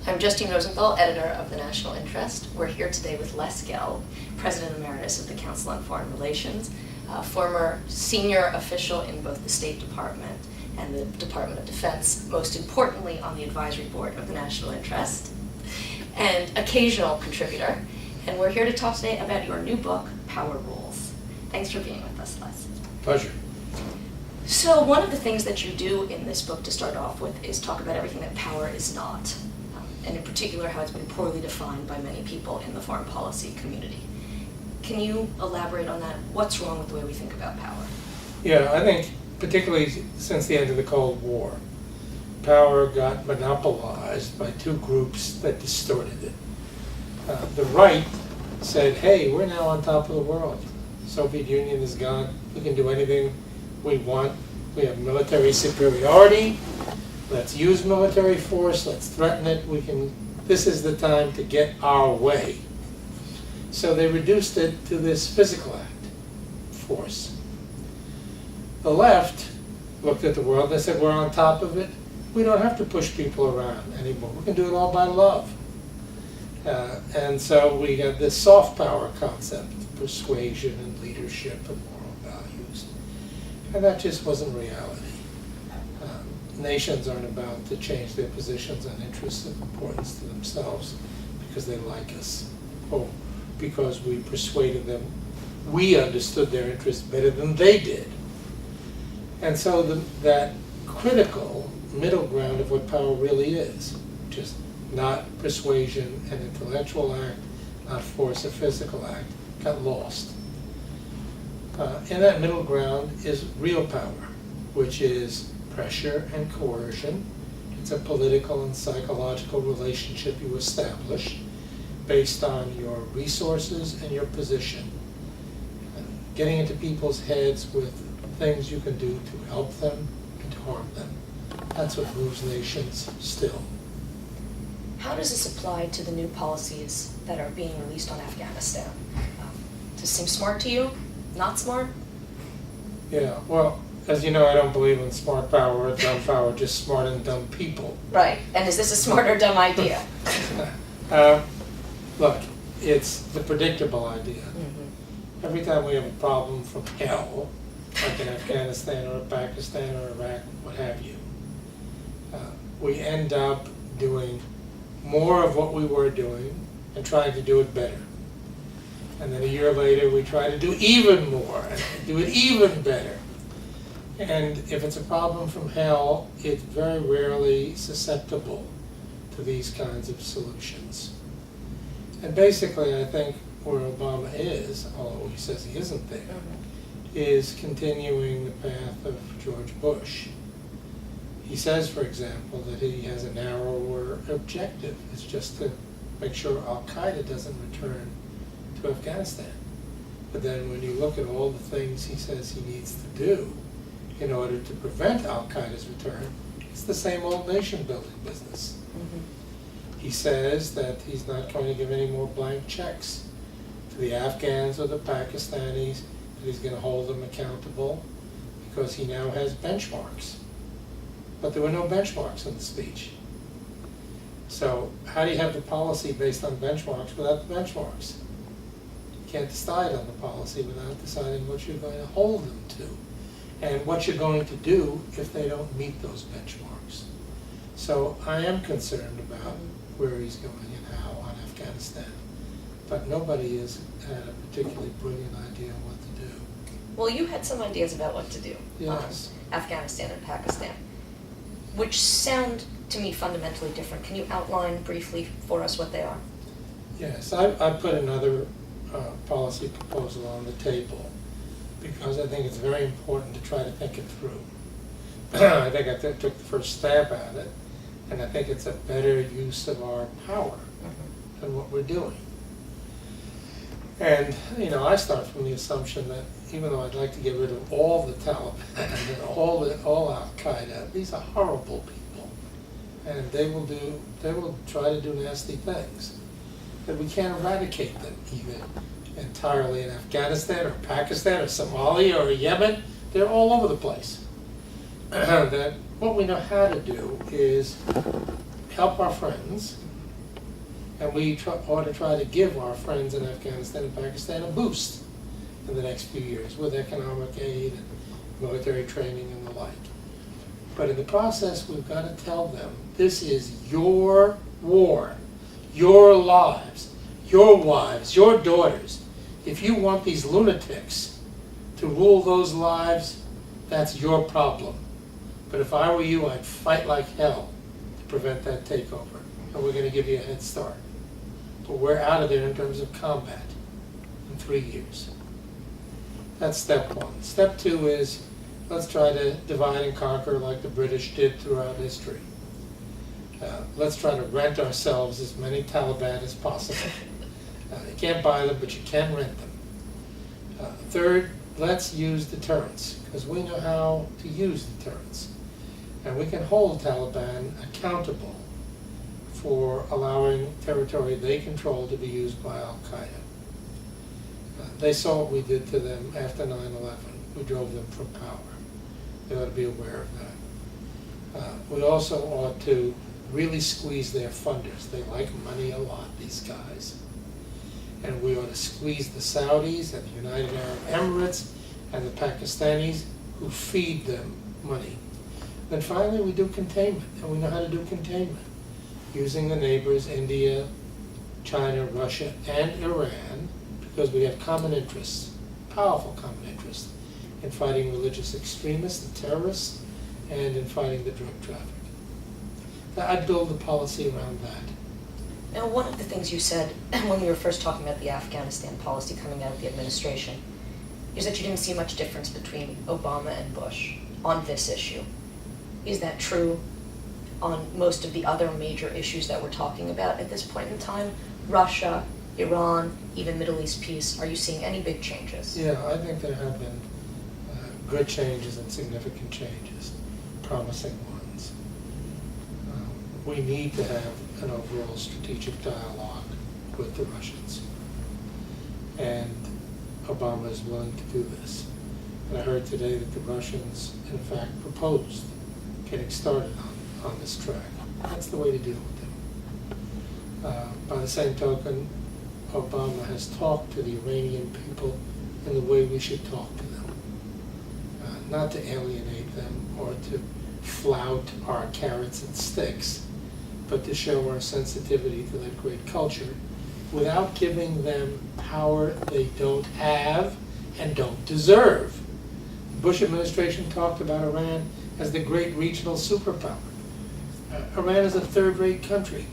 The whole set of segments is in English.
I'm Justine Rosenthal, editor of The National Interest. We're here today with Les Gelb, President Emeritus of the Council on Foreign Relations, former senior official in both the State Department and the Department of Defense, most importantly on the advisory board of The National Interest, and occasional contributor. And we're here to talk today about your new book, Power Rules. Thanks for being with us, Les. Pleasure. So one of the things that you do in this book to start off with is talk about everything that power is not, and in particular how it's been poorly defined by many people in the foreign policy community. Can you elaborate on that? What's wrong with the way we think about power? Yeah, I think particularly since the end of the Cold War, power got monopolized by two groups that distorted it. The right said, hey, we're now on top of the world. The Soviet Union is gone. We can do anything we want. We have military superiority. Let's use military force. Let's threaten it. This is the time to get our way. So they reduced it to this physical act, force. The left looked at the world and they said, we're on top of it. We don't have to push people around anymore. We can do it all by love. And so we got this soft power concept, persuasion and leadership and moral values. And that just wasn't reality. Nations aren't about to change their positions on interests of importance to themselves because they like us, or because we persuaded them we understood their interests better than they did. And so that critical middle ground of what power really is, just not persuasion and intellectual act, not force or physical act, got lost. And that middle ground is real power, which is pressure and coercion. It's a political and psychological relationship you establish based on your resources and your position. Getting into people's heads with things you can do to help them and to harm them. That's what moves nations still. How does this apply to the new policies that are being released on Afghanistan? Does this seem smart to you? Not smart? Yeah, well, as you know, I don't believe in smart power or dumb power, just smart and dumb people. Right, and is this a smart or dumb idea? Look, it's the predictable idea. Mm-hmm. Every time we have a problem from hell, like in Afghanistan or Pakistan or Iraq, what have you, we end up doing more of what we were doing and trying to do it better. And then a year later, we try to do even more and do it even better. And if it's a problem from hell, it's very rarely susceptible to these kinds of solutions. And basically, I think where Obama is, although he says he isn't there, is continuing the path of George Bush. He says, for example, that he has a narrower objective. It's just to make sure Al-Qaeda doesn't return to Afghanistan. But then when you look at all the things he says he needs to do in order to prevent Al-Qaeda's return, it's the same old nation-building business. Mm-hmm. He says that he's not going to give any more blank checks to the Afghans or the Pakistanis, that he's going to hold them accountable because he now has benchmarks. But there were no benchmarks in the speech. So how do you have the policy based on benchmarks without the benchmarks? You can't decide on the policy without deciding what you're going to hold them to and what you're going to do if they don't meet those benchmarks. So I am concerned about where he's going and how on Afghanistan. But nobody has had a particularly brilliant idea on what to do. Well, you had some ideas about what to do Yes. on Afghanistan and Pakistan, which sound to me fundamentally different. Can you outline briefly for us what they are? Yes, I put another policy proposal on the table because I think it's very important to try to think it through. I think I took the first stab at it, and I think it's a better use of our power than what we're doing. And, you know, I start from the assumption that even though I'd like to get rid of all the Taliban and all Al-Qaeda, these are horrible people. And they will try to do nasty things. But we can't eradicate them either entirely in Afghanistan or Pakistan or Somalia or Yemen. They're all over the place. That what we know how to do is help our friends, and we ought to try to give our friends in Afghanistan and Pakistan a boost in the next few years with economic aid and military training and the like. But in the process, we've got to tell them, this is your war, your lives, your wives, your daughters. If you want these lunatics to rule those lives, that's your problem. But if I were you, I'd fight like hell to prevent that takeover. And we're going to give you a head start. But we're out of there in terms of combat in 3 years. That's step one. Step two is, let's try to divide and conquer like the British did throughout history. Let's try to rent ourselves as many Taliban as possible. You can't buy them, but you can rent them. Third, let's use deterrence, because we know how to use deterrence. And we can hold Taliban accountable for allowing territory they control to be used by Al-Qaeda. They saw what we did to them after 9/11. We drove them from power. They ought to be aware of that. We also ought to really squeeze their funders. They like money a lot, these guys. And we ought to squeeze the Saudis and the United Arab Emirates and the Pakistanis who feed them money. Then finally we do containment, and we know how to do containment. Using the neighbors, India, China, Russia, and Iran, because we have common interests, powerful common interests, in fighting religious extremists and terrorists, and in fighting the drug traffic. I'd build the policy around that. Now, one of the things you said when we were first talking about the Afghanistan policy coming out of the administration is that you didn't see much difference between Obama and Bush on this issue. Is that true on most of the other major issues that we're talking about at this point in time? Russia, Iran, even Middle East peace, are you seeing any big changes? Yeah, I think there have been good changes and significant changes, promising ones. We need to have an overall strategic dialogue with the Russians. And Obama is willing to do this. And I heard today that the Russians, in fact, proposed getting started on this track. That's the way to deal with them. By the same token, Obama has talked to the Iranian people in the way we should talk to them. Not to alienate them or to flout our carrots and sticks, but to show our sensitivity to that great culture without giving them power they don't have and don't deserve. The Bush administration talked about Iran as the great regional superpower. Iran is a third-rate country.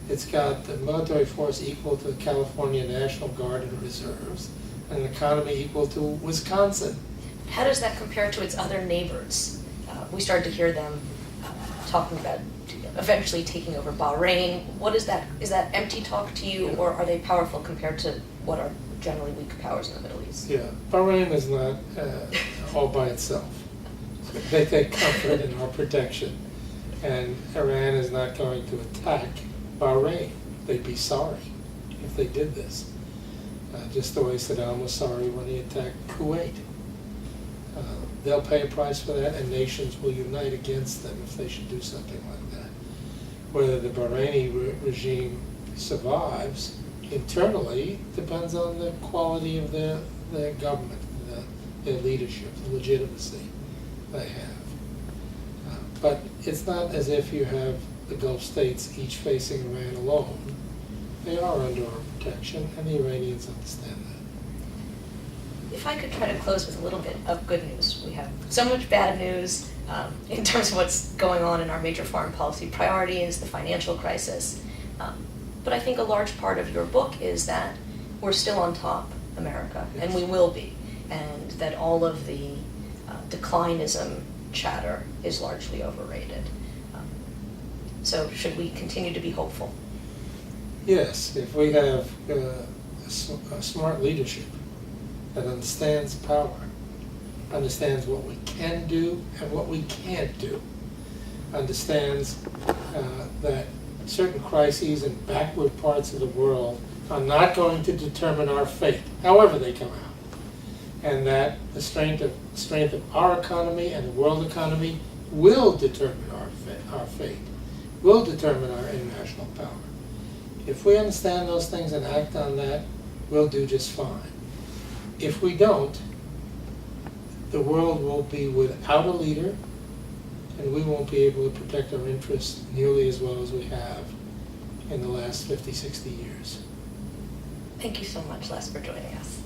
It's got a military force equal to the California National Guard and Reserves, and an economy equal to Wisconsin. How does that compare to its other neighbors? We started to hear them talking about eventually taking over Bahrain. What is that? Is that empty talk to you, or are they powerful compared to what are generally weak powers in the Middle East? Yeah, Bahrain is not all by itself. They take comfort in our protection. And Iran is not going to attack Bahrain. They'd be sorry if they did this. Just the way Saddam was sorry when he attacked Kuwait. They'll pay a price for that, and nations will unite against them if they should do something like that. Whether the Bahraini regime survives internally depends on the quality of their government, their leadership, the legitimacy they have. But it's not as if you have the Gulf states each facing Iran alone. They are under our protection, and the Iranians understand that. If I could try to close with a little bit of good news. We have so much bad news in terms of what's going on in our major foreign policy priorities, the financial crisis. But I think a large part of your book is that we're still on top, America, Yes. and we will be, and that all of the declinism chatter is largely overrated. So should we continue to be hopeful? Yes, if we have a smart leadership that understands power, understands what we can do and what we can't do, understands that certain crises in backward parts of the world are not going to determine our fate, however they come out, and that the strength of our economy and the world economy will determine our fate. will determine our international power. If we understand those things and act on that, we'll do just fine. If we don't, the world will be without a leader, and we won't be able to protect our interests nearly as well as we have in the last 50, 60 years. Thank you so much, Les, for joining us.